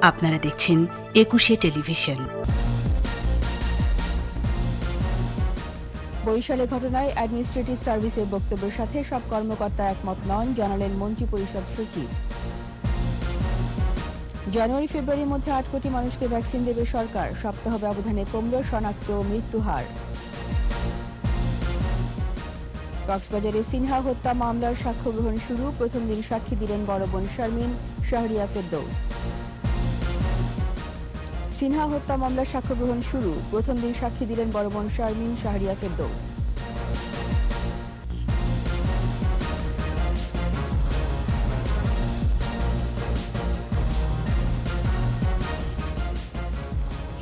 আপনারা দেখছেন একুশে টেলিভিশন। বরিশালে ঘটনায় অ্যাডমিনিস্ট্রেটিভ সার্ভিসের বক্তব্যের সাথে সব কর্মকর্তা একমত নন, জানালেন মন্ত্রিপরিষদ সচিব। জানুয়ারি ফেব্রুয়ারির মধ্যে 8 কোটি মানুষকে ভ্যাকসিন দেবে সরকার, সপ্তাহ ব্যবধানে কমল শনাক্ত মৃত্যু হার। কক্সবাজারে সিনহা হত্যা মামলার সাক্ষ্য গ্রহণ শুরু, প্রথম দিন সাক্ষী দিলেন বড় বোন শারমিন, শাহরিয়া ফেরদৌস। সিনহা হত্যা মামলার সাক্ষ্য গ্রহণ শুরু, প্রথম দিন সাক্ষী দিলেন বড় বোন শারমিন, শাহরিয়া ফেরদৌস।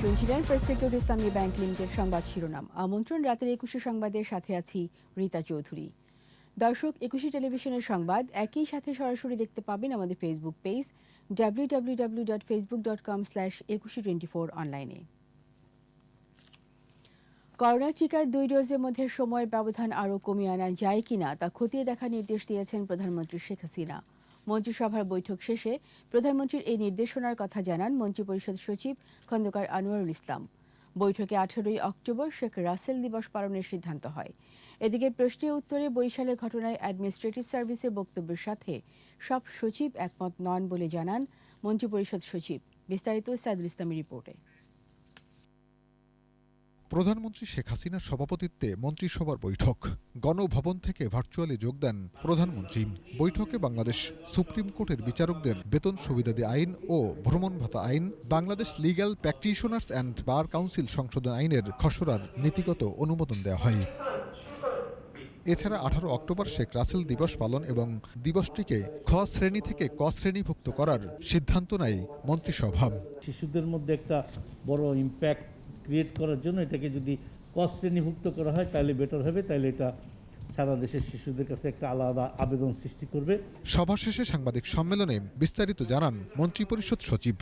শুনছিলেন ফার্স্ট সিকিউরিটি ইসলামী ব্যাংক লিমিটেড সংবাদ শিরোনাম। আমন্ত্রণ রাতের 21 সংবাদের সাথে আছি রীতা চৌধুরী। দর্শক, 21 টেলিভিশনের সংবাদ একই সাথে সরাসরি দেখতে পাবেন আমাদের ফেসবুক পেজ www.facebook.com/2124 অনলাইনে। করোনা টিকায় 2 ডোজের মধ্যে সময়ের ব্যবধান আরও কমিয়ে আনা যায় কিনা তা খতিয়ে দেখার নির্দেশ দিয়েছেন প্রধানমন্ত্রী শেখ হাসিনা। মন্ত্রিসভার বৈঠক শেষে প্রধানমন্ত্রীর এই নির্দেশনার কথা জানান মন্ত্রিপরিষদ সচিব খন্দকার আনোয়ারুল ইসলাম। বৈঠকে 18 অক্টোবর শেখ রাসেল দিবস পালনের সিদ্ধান্ত হয়। এদিকে প্রশ্নের উত্তরে বরিশালের ঘটনায় অ্যাডমিনিস্ট্রেটিভ সার্ভিসের বক্তব্যের সাথে সব সচিব একমত নন বলে জানান মন্ত্রিপরিষদ সচিব। বিস্তারিত সাইদুল ইসলামের রিপোর্টে। প্রধানমন্ত্রী শেখ হাসিনার সভাপতিত্বে মন্ত্রিসভার বৈঠক। গণভবন থেকে ভার্চুয়ালি যোগ দেন প্রধানমন্ত্রী। বৈঠকে বাংলাদেশ সুপ্রিম কোর্টের বিচারকদের বেতন সুবিধাদি আইন ও ভ্রমণ ভাতা আইন, Bangladesh legal practitioners and bar council সংশোধন আইনের খসড়ার নীতিগত অনুমোদন দেওয়া হয়। এছাড়া 18 অক্টোবর শেখ রাসেল দিবস পালন এবং দিবসটিকে খ শ্রেণী থেকে ক শ্রেণীভুক্ত করার সিদ্ধান্ত নেয় মন্ত্রিসভা। শিশুদের মধ্যে একটা বড় ইম্প্যাক্ট ক্রিয়েট করার জন্য এটাকে যদি ক শ্রেণীভুক্ত করা হয় তাহলে বেটার হবে, তাহলে এটা সারা দেশের শিশুদের কাছে একটা আলাদা আবেদন সৃষ্টি করবে। সভা শেষে সাংবাদিক সম্মেলনে বিস্তারিত জানান মন্ত্রিপরিষদ সচিব।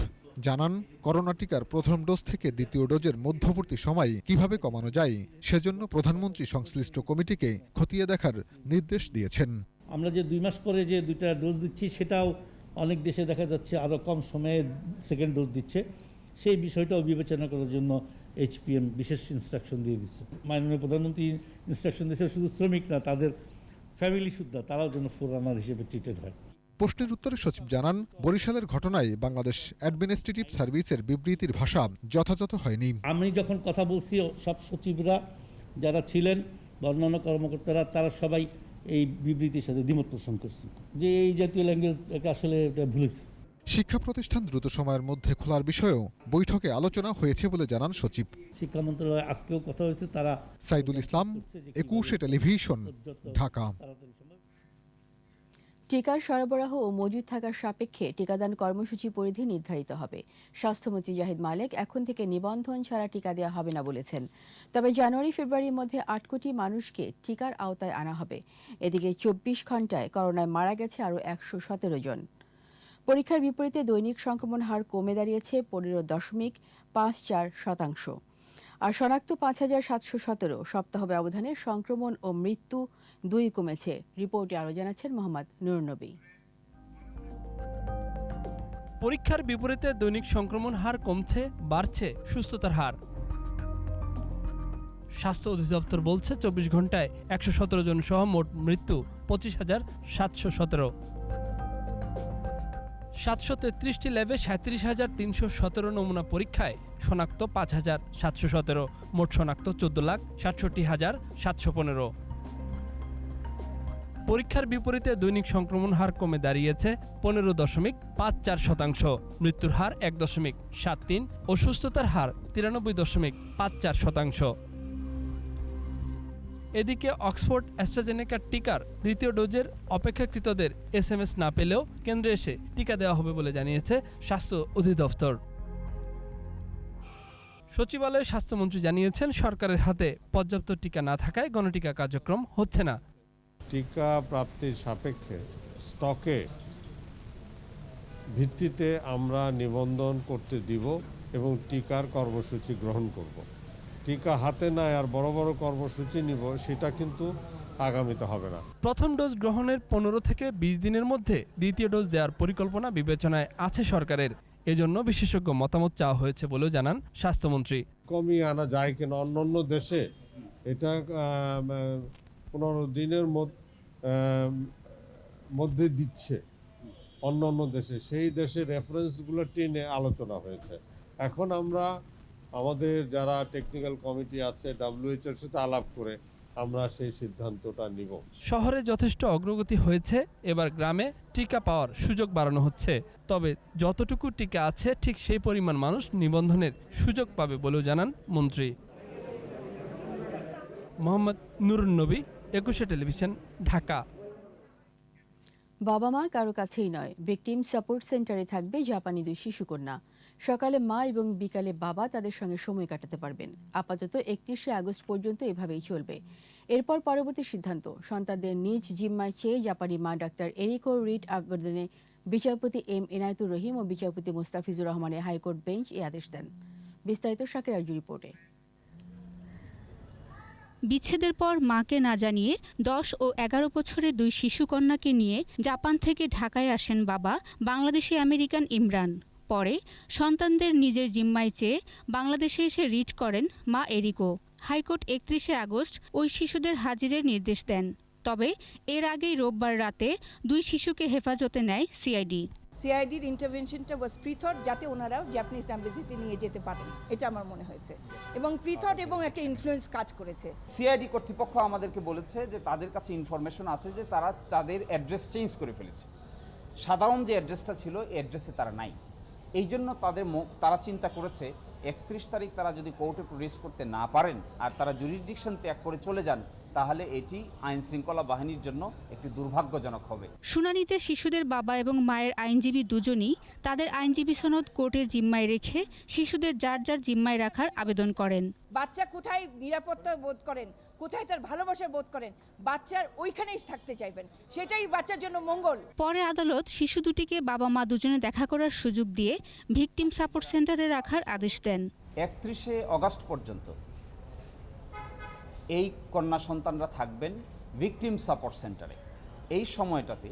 জানান, করোনা টিকার প্রথম ডোজ থেকে দ্বিতীয় ডোজের মধ্যবর্তী সময় কিভাবে কমানো যায় সেজন্য প্রধানমন্ত্রী সংশ্লিষ্ট কমিটিকে খতিয়ে দেখার নির্দেশ দিয়েছেন। আমরা যে 2 মাস পরে যে 2টা ডোজ দিচ্ছি সেটাও অনেক দেশে দেখা যাচ্ছে আরও কম সময়ে সেকেন্ড ডোজ দিচ্ছে, সেই বিষয়টাও বিবেচনা করার জন্য HPM বিশেষ ইনস্ট্রাকশন দিয়ে দিচ্ছে। মাননীয় প্রধানমন্ত্রী ইনস্ট্রাকশন দিয়েছে শুধু শ্রমিক না, তাদের ফ্যামিলি সুদ্ধা তারাও যেন ফোরানার হিসেবে ট্রিটেড হয়। প্রশ্নের উত্তরে সচিব জানান, বরিশালের ঘটনায় বাংলাদেশ অ্যাডমিনিস্ট্রেটিভ সার্ভিসের বিবৃতির ভাষা যথাযথ হয়নি। আমি যখন কথা বলছি সব সচিবরা যারা ছিলেন বা অন্যান্য কর্মকর্তারা তারা সবাই এই বিবৃতির সাথে দ্বিমত পোষণ করছে যে এই জাতীয় ল্যাঙ্গুয়েজ আসলে এটা ভুলেছে। শিক্ষা প্রতিষ্ঠান দ্রুত সময়ের মধ্যে খোলার বিষয়েও বৈঠকে আলোচনা হয়েছে বলে জানান সচিব। শিক্ষা মন্ত্রণালয়ে আজকেও কথা হয়েছে। তারা সাইদুল ইসলাম, 21 টেলিভিশন, ঢাকা। টিকার সরবরাহ ও মজুদ থাকার সাপেক্ষে টিকাদান কর্মসূচি পরিধি নির্ধারিত হবে। স্বাস্থ্যমন্ত্রী জাহিদ মালেক এখন থেকে নিবন্ধন ছাড়া টিকা দেওয়া হবে না বলেছেন। তবে জানুয়ারি ফেব্রুয়ারির মধ্যে 8 কোটি মানুষকে টিকার আওতায় আনা হবে। এদিকে 24 ঘণ্টায় করোনায় মারা গেছে আরও 117 জন। পরীক্ষার বিপরীতে দৈনিক সংক্রমণ হার কমে দাঁড়িয়েছে 15.54%। আর শনাক্ত 5,717। সপ্তাহ ব্যবধানে সংক্রমণ ও মৃত্যু 2 কমেছে। রিপোর্টে আরও জানাচ্ছেন মোহাম্মদ নুরনবী। পরীক্ষার বিপরীতে দৈনিক সংক্রমণ হার কমছে, বাড়ছে সুস্থতার হার। স্বাস্থ্য অধিদপ্তর বলছে 24 ঘণ্টায় 117 জন সহ মোট মৃত্যু 25,717। 733টি ল্যাবে 37,317 নমুনা পরীক্ষায় শনাক্ত 5,717, মোট শনাক্ত 14,67,715। পরীক্ষার বিপরীতে দৈনিক সংক্রমণ হার কমে দাঁড়িয়েছে 15.54%, মৃত্যুর হার 1.73 ও সুস্থতার হার 93.54%। এদিকে অক্সফোর্ড অ্যাস্ট্রাজেনেকা টিকার দ্বিতীয় ডোজের অপেক্ষাকৃতদের SMS না পেলেও কেন্দ্রে এসে টিকা দেওয়া হবে বলে জানিয়েছে স্বাস্থ্য অধিদপ্তর। সচিবালয়ে স্বাস্থ্যমন্ত্রী জানিয়েছেন, সরকারের হাতে পর্যাপ্ত টিকা না থাকায় গণটিকা কার্যক্রম হচ্ছে না। টিকা প্রাপ্তির সাপেক্ষে স্টকে ভিত্তিতে আমরা নিবন্ধন করতে দিব এবং টিকার কর্মসূচি গ্রহণ করব। টিকা হাতে নাই আর বড় বড় কর্মসূচি নিব, সেটা কিন্তু আগামীতে হবে না। প্রথম ডোজ গ্রহণের 15 থেকে 20 দিনের মধ্যে দ্বিতীয় ডোজ দেওয়ার পরিকল্পনা বিবেচনায় আছে সরকারের। এজন্য বিশেষজ্ঞ মতামত চাওয়া হয়েছে বলেও জানান স্বাস্থ্যমন্ত্রী। কমিয়ে আনা যায় কিনা, অন্যান্য দেশে এটা 15 দিনের মধ্যে দিচ্ছে অন্যান্য দেশে, সেই দেশের রেফারেন্সগুলো টেনে আলোচনা হয়েছে। এখন আমরা আমাদের যারা টেকনিক্যাল কমিটি আছে WHO এর সাথে আলাপ করে আমরা সেই সিদ্ধান্তটা নিব। শহরে যথেষ্ট অগ্রগতি হয়েছে, এবার গ্রামে টিকা পাওয়ার সুযোগ বাড়ানো হচ্ছে। তবে যতটুকু টিকা আছে ঠিক সেই পরিমাণ মানুষ নিবন্ধনের সুযোগ পাবে বলেও জানান মন্ত্রী। মোহাম্মদ নুরুন নবী, 21 টেলিভিশন, ঢাকা। বাবা মা কারো কাছেই নয়, ভিকটিম সাপোর্ট সেন্টারে থাকবে জাপানি 2 শিশুকন্যা। সকালে মা এবং বিকালে বাবা তাদের সঙ্গে সময় কাটাতে পারবেন। আপাতত 31শে আগস্ট পর্যন্ত এভাবেই চলবে। এরপর পরবর্তী সিদ্ধান্ত সন্তানদের নিজ জিম্মায় চেয়ে জাপানি মা ডাক্তার এরিকো রিট আবেদনে বিচারপতি এম এনায়েতুর রহিম ও বিচারপতি মোস্তাফিজুর রহমানের হাইকোর্ট বেঞ্চ এই আদেশ দেন। বিস্তারিত শাকির আরজু রিপোর্টে। বিচ্ছেদের পর মাকে না জানিয়ে 10 ও 11 বছরের 2 শিশুকন্যাকে নিয়ে জাপান থেকে ঢাকায় আসেন বাবা বাংলাদেশি আমেরিকান ইমরান। পরে সন্তানদের নিজের জিম্মায় চেয়ে বাংলাদেশে এসে রিট করেন মা এরিকো। হাইকোর্ট 31শে আগস্ট ওই শিশুদের হাজিরের নির্দেশ দেন। তবে এর আগেই রোববার রাতে 2 শিশুকে হেফাজতে নেয় সিআইডি। সিআইডির ইন্টারভেনশনটা ওয়াজ প্রিথট, যাতে ওনারা জাপানিজ অ্যাম্বাসিতে নিয়ে যেতে পারেন, এটা আমার মনে হয়েছে। এবং প্রিথট এবং একটা ইনফ্লুয়েন্স কাজ করেছে। সিআইডি কর্তৃপক্ষ আমাদেরকে বলেছে যে তাদের কাছে ইনফরমেশন আছে যে তারা তাদের অ্যাড্রেস চেঞ্জ করে ফেলেছে। সাধারণ যে অ্যাড্রেসটা ছিল এই অ্যাড্রেসে তারা নাই। এই জন্য তারা চিন্তা করেছে 31 তারিখ তারা যদি কোর্টে প্রডিউস করতে না পারেন আর তারা জুরিসডিকশন ত্যাগ করে চলে যান, তাহলে এটি আইন শৃঙ্খলা বাহিনীর জন্য একটি দুর্ভাগ্যজনক হবে। শুনানিতে শিশুদের বাবা এবং মায়ের আইনজীবী দুজনই তাদের আইনজীবী সনদ কোর্টের জিম্মায় রেখে শিশুদের যার যার জিম্মায় রাখার আবেদন করেন। বাচ্চা কোথায় নিরাপত্তা বোধ করেন, কোথায় তার ভালোবাসা বোধ করেন, বাচ্চার ওইখানেই থাকতে চাইবেন, সেটাই বাচ্চার জন্য মঙ্গল। পরে আদালত শিশু দুটিকে বাবা মা দুজনে দেখা করার সুযোগ দিয়ে ভিকটিম সাপোর্ট সেন্টারে রাখার আদেশ দেন। 31শে আগস্ট পর্যন্ত এই কন্যা সন্তানরা থাকবেন ভিকটিম সাপোর্ট সেন্টারে। এই সময়টাতে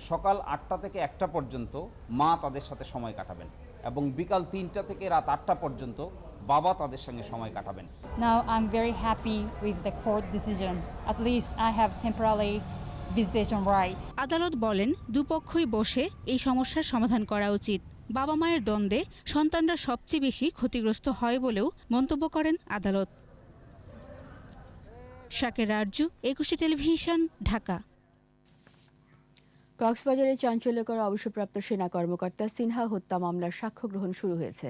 সকাল 8টা থেকে 1টা পর্যন্ত মা তাদের সাথে সময় কাটাবেন এবং বিকাল 3টা থেকে রাত 8টা পর্যন্ত বাবা তাদের সঙ্গে সময় কাটাবেন। Now I'm very happy with the court decision. At least I have temporary visitation right. আদালত বলেন দুপক্ষই বসে এই সমস্যার সমাধান করা উচিত। বাবা মায়ের দ্বন্দ্বে সন্তানরা সবচেয়ে বেশি ক্ষতিগ্রস্ত হয় বলেও মন্তব্য করেন আদালত। শাকির আরজু, 21 টেলিভিশন, ঢাকা। কক্সবাজারে চাঞ্চল্যকর অবসরপ্রাপ্ত সেনা কর্মকর্তা সিনহা হত্যা মামলার সাক্ষ্য গ্রহণ শুরু হয়েছে।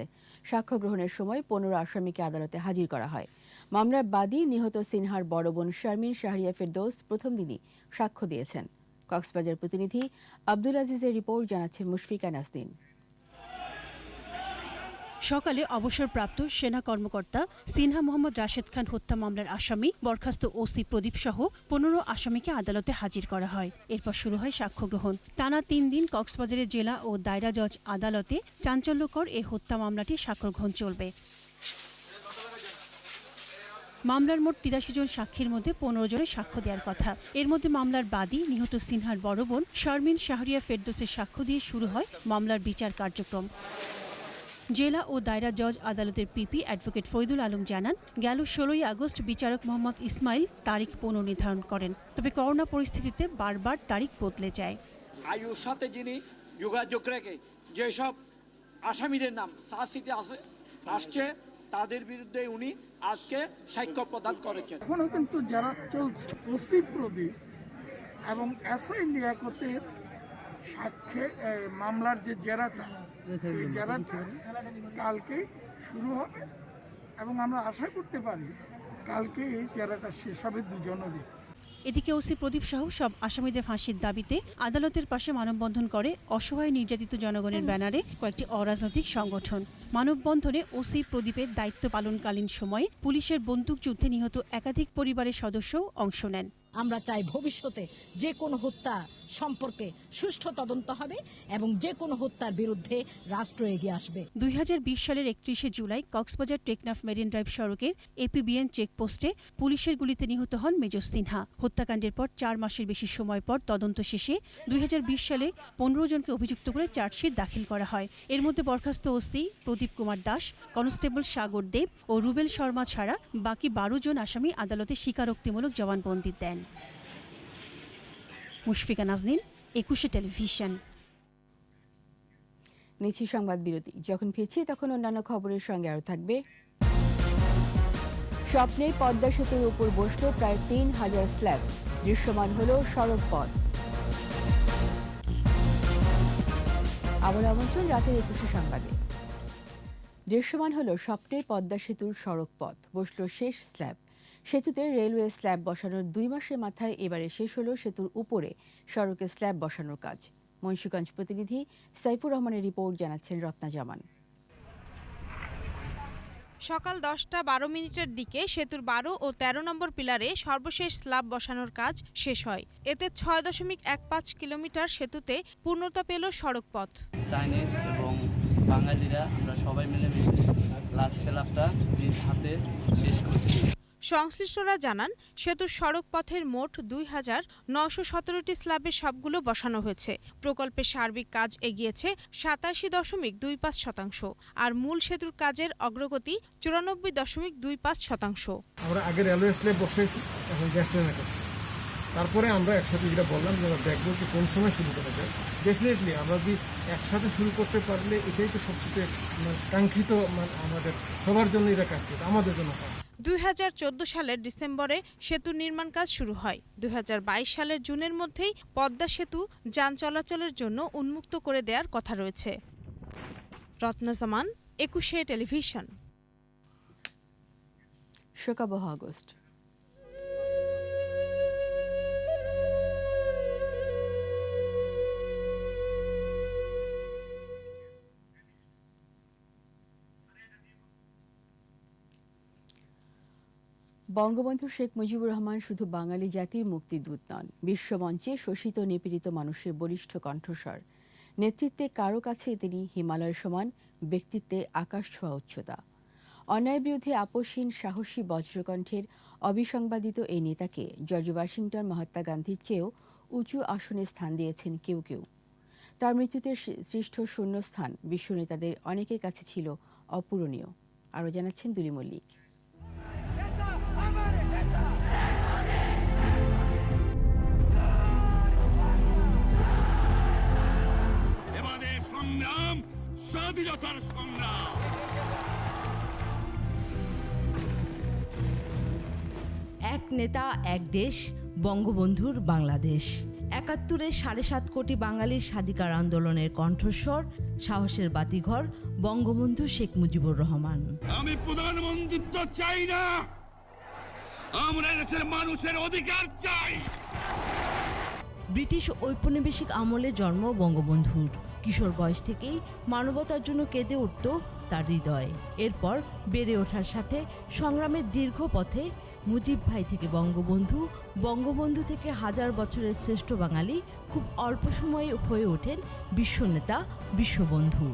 সাক্ষ্য গ্রহণের সময় 15 আসামিকে আদালতে হাজির করা হয়। মামলার বাদী নিহত সিনহার বড় বোন শারমিন শাহরিয়া ফেরদৌস প্রথম দিনই সাক্ষ্য দিয়েছেন। কক্সবাজার প্রতিনিধি আব্দুল আজিজের রিপোর্ট, জানাচ্ছেন মুশফিকা নাসদিন। সকালে অবসরপ্রাপ্ত সেনা কর্মকর্তা সিনহা মোহাম্মদ রাশেদ খান হত্যা মামলার আসামি বরখাস্ত ওসি প্রদীপ সহ 15 আসামিকে আদালতে হাজির করা হয়। এরপর শুরু হয় সাক্ষ্য গ্রহণ। টানা 3 দিন কক্সবাজারের জেলা ও দায়রা জজ আদালতে চাঞ্চল্যকর এই হত্যা মামলাটি সাক্ষ্য গ্রহণ চলবে। মামলার মোট 83 জন সাক্ষীর মধ্যে 15 জনের সাক্ষ্য দেওয়ার কথা। এর মধ্যে মামলার বাদী নিহত সিনহার বড় বোন শারমিন শাহরিয়া ফেরদৌসের সাক্ষ্য দিয়ে শুরু হয় মামলার বিচার কার্যক্রম। জেলা ও দায়রা জজ আদালতের পিপি অ্যাডভোকেট ফৈদুল আলম জানান, গেল 16ই আগস্ট বিচারক মোহাম্মদ ইসমাইল তারিখ পুনর্নির্ধারণ করেন। তবে করোনা পরিস্থিতিতে বারবার তারিখ বদলে যায়। আয়ুর সাথে যিনি যোগাযোগ রেখে যেসব আসামিদের নাম চার্জশিটে আসছে তাদের বিরুদ্ধে উনি আজকে সাক্ষ্য প্রদান করেছেন। এখনো কিন্তু যারা চলছে ওসি প্রদীপ এবং এসআই লিয়াকতের সাক্ষ্যে মামলার যে জেরাটা কালকে শুরু হবে এবং আমরা আশা করতে পারি কালকে এই জেরাটা শেষ হবে দুজনেরই। এদিকে ওসি প্রদীপ সহ সব আসামিদের ফাঁসির দাবিতে আদালতের পাশে মানববন্ধন করে অসহায় নির্যাতিত জনগণের ব্যানারে কয়েকটি অরাজনৈতিক সংগঠন। মানববন্ধনে ওসি প্রদীপের দায়িত্ব পালনকালীন সময়ে পুলিশের বন্দুকযুদ্ধে নিহত একাধিক পরিবারের সদস্যও অংশ নেন। আমরা চাই ভবিষ্যতে যে কোনো হত্যা সম্পর্কে সুষ্ঠু তদন্ত হবে এবং যে কোনো হত্যার বিরুদ্ধে রাষ্ট্র এগিয়ে আসবে। 2020 সালের 31 জুলাই কক্সবাজার টেকনাফ মেরিন ড্রাইভ সড়কের এপিবিএন চেকপোস্টে পুলিশের গুলিতে নিহত হন মেজর সিনহা। হত্যাকাণ্ডের পর 4 মাসের বেশি সময় পর তদন্ত শেষে 2020 সালে 15 জনকে অভিযুক্ত করে চার্জশিট দাখিল করা হয়। এর মধ্যে বরখাস্ত ওসি প্রদীপ কুমার দাস, কনস্টেবল সাগর দেব ও রুবেল শর্মা ছাড়া বাকি 12 জন আসামি আদালতে স্বীকারোক্তিমূলক জবানবন্দি দেন। মুশফিকা নাজনীন, 21 টেলিভিশন। নিচ্ছি সংবাদ বিরতি। যখন ফিরছি তখন অন্যান্য খবরের সঙ্গে আরও থাকবে। স্বপ্নে পদ্মা সেতুর উপর বসল প্রায় 3000 স্ল্যাব, দৃশ্যমান হল সড়ক পথ। আবার আমন্ত্রণ রাতের 21 সংবাদে। দৃশ্যমান হল স্বপ্নে পদ্মা সেতুর সড়ক পথ, বসল শেষ স্ল্যাব। সেতুতে রেলওয়ে স্ল্যাব বসানোর 2 মাসের মাথায় এবারে শেষ হল সেতুর উপরে সড়কে স্ল্যাব বসানোর কাজ। মুন্সিগঞ্জ প্রতিনিধি সাইফুর রহমানের রিপোর্ট, জানাচ্ছেন রত্না জামান। সকাল 10:12 দিকে সেতুর 12 ও 13 নম্বর পিলারে সর্বশেষ স্ল্যাব বসানোর কাজ শেষ হয়। এতে 6.15 কিলোমিটার সেতুতে পূর্ণতা পেল সড়ক পথ। চাইনিজ এবং বাঙালিরা আমরা সবাই মিলেমিশে লাস্ট স্ল্যাবটা নিজ হাতে শেষ করছি। সংশ্লিষ্টরা জানান, সেতুর সড়ক পথের মোট 2917টি স্ল্যাবের সবগুলো বসানো হয়েছে। প্রকল্পের সার্বিক কাজ এগিয়েছে 87.25%, আর মূল সেতুর কাজের অগ্রগতি 94.25%। আমরা আগে রেলওয়ে স্ল্যাব বসাইছি, এখন গ্যাস লাইনের কাছে। তারপরে আমরা একসাথে যেটা বললাম যে আমরা দেখবো যে কোন সময় শুরু করা যায়। ডেফিনেটলি আমরা যদি একসাথে শুরু করতে পারলে এটাই তো সবচেয়ে কাঙ্ক্ষিত, আমাদের সবার জন্য এটা কাঙ্ক্ষিত, আমাদের জন্য। 2014 সালের ডিসেম্বরে সেতুর নির্মাণ কাজ শুরু হয়। 2022 সালের জুনের মধ্যেই পদ্মা সেতু যান চলাচলের জন্য উন্মুক্ত করে দেওয়ার কথা রয়েছে। রত্না জামান, 21 টেলিভিশন। শোকাবহ আগস্ট। বঙ্গবন্ধু শেখ মুজিবুর রহমান শুধু বাঙালি জাতির মুক্তিদূত নন, বিশ্বমঞ্চে শোষিত নিপীড়িত মানুষের বলিষ্ঠ কণ্ঠস্বর। নেতৃত্বে কারো কাছে তিনি হিমালয়ের সমান, ব্যক্তিত্বে আকাশ ছোঁয়া উচ্চতা। অন্যায়ের বিরুদ্ধে আপোষহীন সাহসী বজ্রকণ্ঠের অবিসংবাদিত এই নেতাকে জর্জ ওয়াশিংটন, মহাত্মা গান্ধীর চেয়েও উঁচু আসনে স্থান দিয়েছেন কেউ কেউ। তার মৃত্যুতে সৃষ্ট শূন্যস্থান বিশ্ব নেতাদের অনেকের কাছে ছিল অপূরণীয়। আরও জানাচ্ছেন দুলি মল্লিক। স্বাধীনতার সংগ্রাম। এক নেতা এক দেশ, বঙ্গবন্ধুর বাংলাদেশ। ৭১-এ ৭.৫ কোটি বাঙালির স্বাধিকার আন্দোলনের কণ্ঠস্বর, সাহসের বাতিঘর বঙ্গবন্ধু শেখ মুজিবুর রহমান। আমি প্রধানমন্ত্রিত্ব চাই না, আমরা দেশের মানুষের অধিকার চাই। ব্রিটিশ ঔপনিবেশিক আমলে জন্ম বঙ্গবন্ধুর। কিশোর বয়স থেকেই মানবতার জন্য কেঁদে উঠত তার হৃদয়। এরপর বেড়ে ওঠার সাথে সংগ্রামের দীর্ঘ পথে মুজিব ভাই থেকে বঙ্গবন্ধু, বঙ্গবন্ধু থেকে হাজার বছরের শ্রেষ্ঠ বাঙালি, খুব অল্প সময়ে হয়ে ওঠেন বিশ্বনেতা, বিশ্ববন্ধু।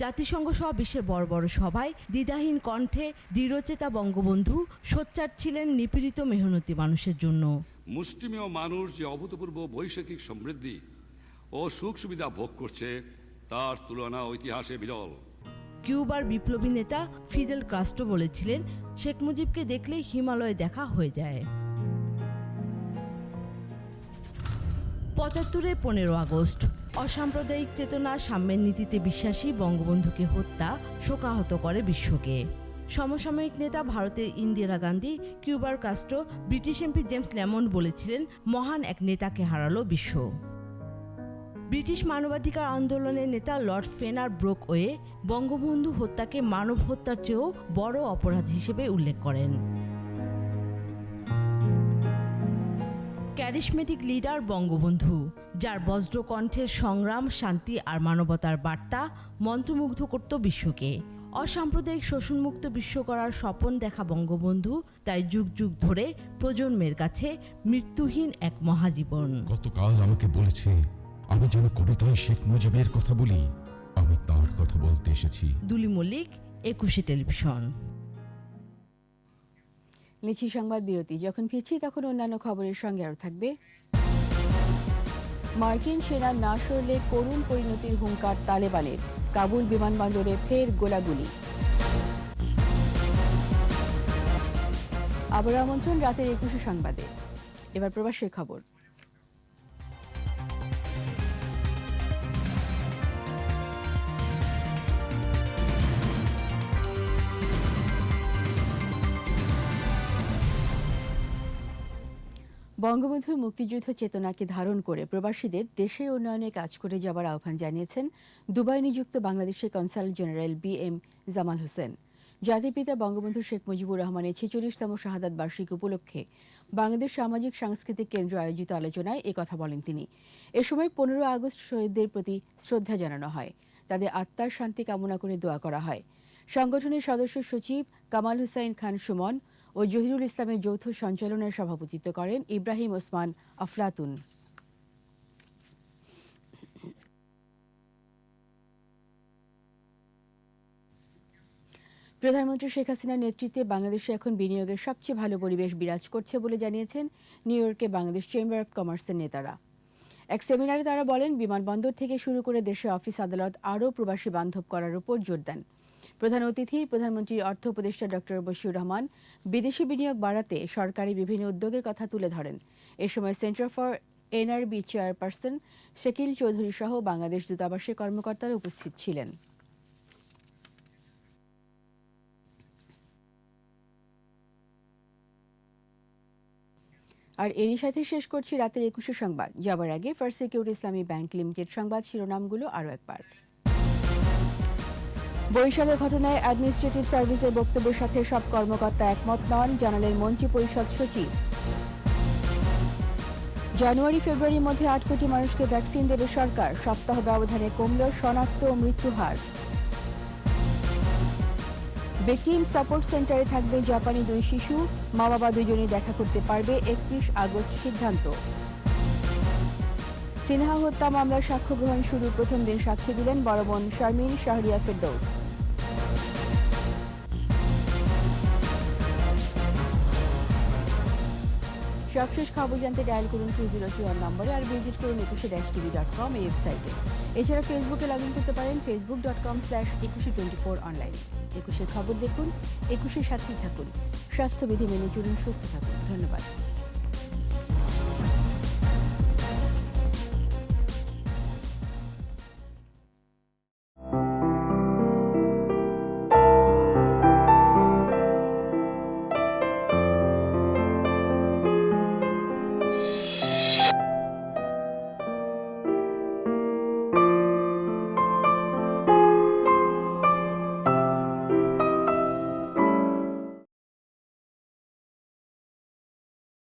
জাতিসংঘ সহ বিশ্বের বড় বড় সভায় দ্বিধাহীন কণ্ঠে দৃঢ়চেতা বঙ্গবন্ধু সোচ্চার ছিলেন নিপীড়িত মেহনতি মানুষের জন্য। মুষ্টিমেয় মানুষ যে অভূতপূর্ব বৈষয়িক সমৃদ্ধি ও সুখ সুবিধা ভোগ করছে, তার তুলনা ইতিহাসে বিরল। কিউবার বিপ্লবী নেতা ফিদেল কাস্ট্রো বলেছিলেন, শেখ মুজিবকে দেখলেই হিমালয় দেখা হয়ে যায়। ৭৫-এ 15 আগস্ট অসাম্প্রদায়িক চেতনা, সাম্যের নীতিতে বিশ্বাসী বঙ্গবন্ধুকে হত্যা শোকাহত করে বিশ্বকে। সমসাময়িক নেতা ভারতের ইন্দিরা গান্ধী, কিউবার Castro, British MP James Lemond বলেছিলেন, মহান এক নেতাকে হারালো বিশ্ব। ব্রিটিশ মানবাধিকার আন্দোলনের নেতা লর্ড ফেনার ব্রোকওয়ে বঙ্গবন্ধু হত্যাকে মানব হত্যার চেয়েও বড় অপরাধ হিসেবে উল্লেখ করেন। ক্যারিসমেটিক লিডার বঙ্গবন্ধু, যার বজ্রকণ্ঠের সংগ্রাম, শান্তি আর মানবতার বার্তা মন্ত্রমুগ্ধ করত বিশ্বকে। অসাম্প্রদায়িক শোষণমুক্ত বিশ্ব করার স্বপ্ন দেখা বঙ্গবন্ধু তাই যুগ যুগ ধরে প্রজন্মের কাছে মৃত্যুহীন এক মহাজীবন। গতকাল আমাকে বলেছে আমি যেন কবিতায় শেখ মুজিবের কথা বলি, আমি তার কথা বলতে এসেছি। দুলি মল্লিক, একুশে টেলিভিশন। লিচি সংবাদ বিরতি। যখন ফিরছি তখন অন্যান্য খবরের সঙ্গে আরও থাকবে মার্কিন সেনা না সরলে করুণ পরিণতির হুঙ্কার তালেবানের, কাবুল বিমানবন্দরে ফের গোলাগুলি। আবার আমন্ত্রণ রাতের 21 সংবাদে। এবার প্রবাসের খবর। বঙ্গবন্ধুর মুক্তিযুদ্ধ চেতনাকে ধারণ করে প্রবাসীদের দেশের উন্নয়নে কাজ করে যাবার আহ্বান জানিয়েছেন দুবাই নিযুক্ত বাংলাদেশের consul general BM Jamal Hossain. জাতিপিতা বঙ্গবন্ধু শেখ মুজিবুর রহমানের 46তম শাহাদাত বার্ষিকী উপলক্ষে বাংলাদেশ সামাজিক সাংস্কৃতিক কেন্দ্র আয়োজিত আলোচনায় একথা বলেন তিনি। এ সময় 15 আগস্ট শহীদদের প্রতি শ্রদ্ধা জানানো হয়, তাদের আত্মার শান্তি কামনা করে দোয়া করা হয়। সংগঠনের সদস্য সচিব কামাল হুসাইন খান সুমন ও জহিরুল ইসলামের যৌথ সঞ্চালনের সভাপতিত্ব করেন ইব্রাহিম ওসমান আফলাতুন। প্রধানমন্ত্রী শেখ হাসিনার নেতৃত্বে বাংলাদেশে এখন বিনিয়োগের সবচেয়ে ভালো পরিবেশ বিরাজ করছে বলে জানিয়েছেন নিউ ইয়র্কে বাংলাদেশ চেম্বার অব কমার্সের নেতারা। এক সেমিনারে তারা বলেন, বিমানবন্দর থেকে শুরু করে দেশের অফিস আদালত আরও প্রবাসী বান্ধব করার উপর জোর দেন। প্রধান অতিথি প্রধানমন্ত্রীর অর্থ উপদেষ্টা ডক্টর বশিউর রহমান বিদেশি বিনিয়োগ বাড়াতে সরকারি বিভিন্ন উদ্যোগের কথা তুলে ধরেন। এ সময় centre for NRB chairperson Shakil Chowdhury সহ বাংলাদেশ দূতাবাসের কর্মকর্তারা উপস্থিত ছিলেন। আর এরই সাথে শেষ করছি রাতের 21 সংবাদ। যাবার আগে ফার্স্ট সিকিউরিটি ইসলামী ব্যাংক লিমিটেড সংবাদ শিরোনামগুলো আরও একবার। বরিশালের ঘটনায় অ্যাডমিনিস্ট্রেটিভ সার্ভিসের বক্তব্যের সাথে সব কর্মকর্তা একমত নন, জানালেন মন্ত্রী পরিষদ সচিব। জানুয়ারি-ফেব্রুয়ারির মধ্যে 8 কোটি মানুষকে ভ্যাকসিন দেবে সরকার, সপ্তাহ ব্যবধানে কমল শনাক্ত ও মৃত্যুহার। ভিকটিম সাপোর্ট সেন্টারে থাকবে জাপানি 2 শিশু, মা বাবা দুজনেই দেখা করতে পারবে 31 আগস্ট সিদ্ধান্ত। সিনহা হত্যা মামলার সাক্ষ্য গ্রহণ শুরু, প্রথম দিন সাক্ষী দিলেন বড় বোন শারমিন শাহরিয়া ফেরদৌস। সবশেষ খবর জানতে ডায়াল করুন 2021 নম্বরে, আর ভিজিট করুন 21-tv.com এই ওয়েবসাইটে। এছাড়া ফেসবুকে লগ ইন করতে পারেন facebook.com/2124 অনলাইন। 21-এর খবর দেখুন, 21-এর সাথেই থাকুন। স্বাস্থ্যবিধি মেনে চলুন, সুস্থ থাকুন। ধন্যবাদ।